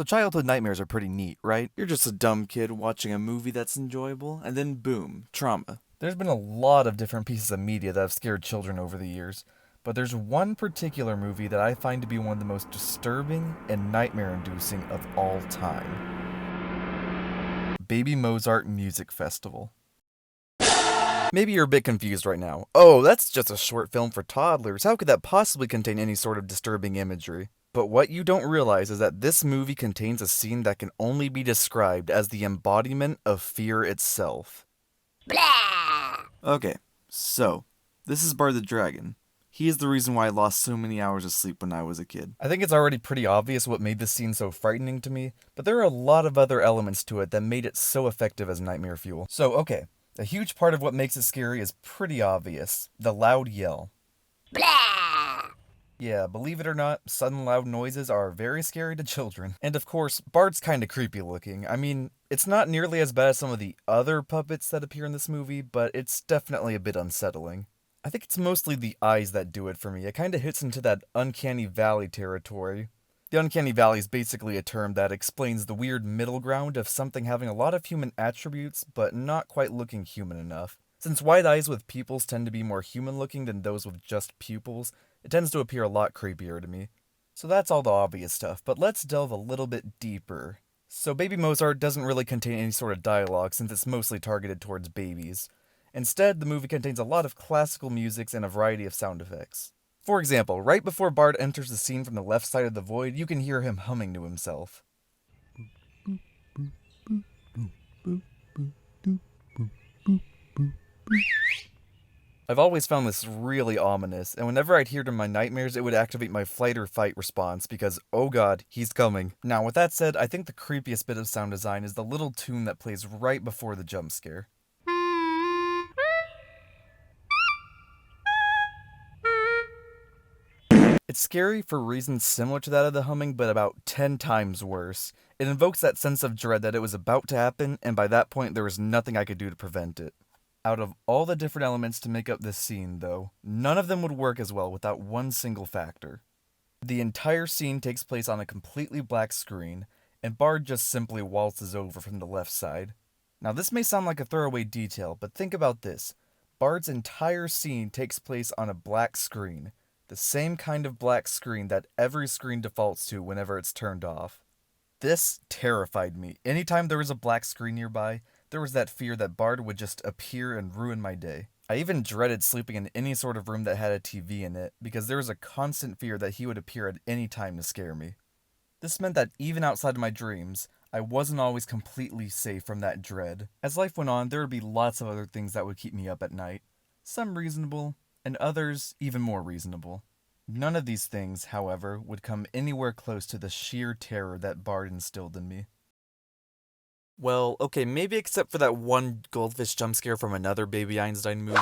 So childhood nightmares are pretty neat, right? You're just a dumb kid watching a movie that's enjoyable, and then boom, trauma. There's been a lot of different pieces of media that have scared children over the years, but there's one particular movie that I find to be one of the most disturbing and nightmare-inducing of all time. Baby Mozart Music Festival. Maybe you're a bit confused right now. Oh, that's just a short film for toddlers. How could that possibly contain any sort of disturbing imagery? But what you don't realize is that this movie contains a scene that can only be described as the embodiment of fear itself. Blah! Okay, so, this is Bart the Dragon. He is the reason why I lost so many hours of sleep when I was a kid. I think it's already pretty obvious what made this scene so frightening to me, but there are a lot of other elements to it that made it so effective as nightmare fuel. So, okay, a huge part of what makes it scary is pretty obvious. The loud yell. Blah! Yeah, believe it or not, sudden loud noises are very scary to children. And of course, Bart's kinda creepy looking. I mean, it's not nearly as bad as some of the other puppets that appear in this movie, but it's definitely a bit unsettling. I think it's mostly the eyes that do it for me. It kinda hits into that uncanny valley territory. The uncanny valley is basically a term that explains the weird middle ground of something having a lot of human attributes, but not quite looking human enough. Since wide eyes with pupils tend to be more human-looking than those with just pupils, it tends to appear a lot creepier to me. So that's all the obvious stuff, but let's delve a little bit deeper. So Baby Mozart doesn't really contain any sort of dialogue since it's mostly targeted towards babies. Instead, the movie contains a lot of classical music and a variety of sound effects. For example, right before Bart enters the scene from the left side of the void, you can hear him humming to himself. I've always found this really ominous, and whenever I'd hear it in my nightmares, it would activate my flight or fight response because, oh god, he's coming. Now, with that said, I think the creepiest bit of sound design is the little tune that plays right before the jump scare. It's scary for reasons similar to that of the humming, but about 10 times worse. It invokes that sense of dread that it was about to happen, and by that point there was nothing I could do to prevent it. Out of all the different elements to make up this scene, though, none of them would work as well without one single factor. The entire scene takes place on a completely black screen, and Bard just simply waltzes over from the left side. Now this may sound like a throwaway detail, but think about this. Bard's entire scene takes place on a black screen. The same kind of black screen that every screen defaults to whenever it's turned off. This terrified me. Anytime there was a black screen nearby, there was that fear that Bard would just appear and ruin my day. I even dreaded sleeping in any sort of room that had a TV in it, because there was a constant fear that he would appear at any time to scare me. This meant that even outside of my dreams, I wasn't always completely safe from that dread. As life went on, there would be lots of other things that would keep me up at night. Some reasonable, and others even more reasonable. None of these things, however, would come anywhere close to the sheer terror that Bard instilled in me. Well, okay, maybe except for that one goldfish jump scare from another Baby Einstein movie.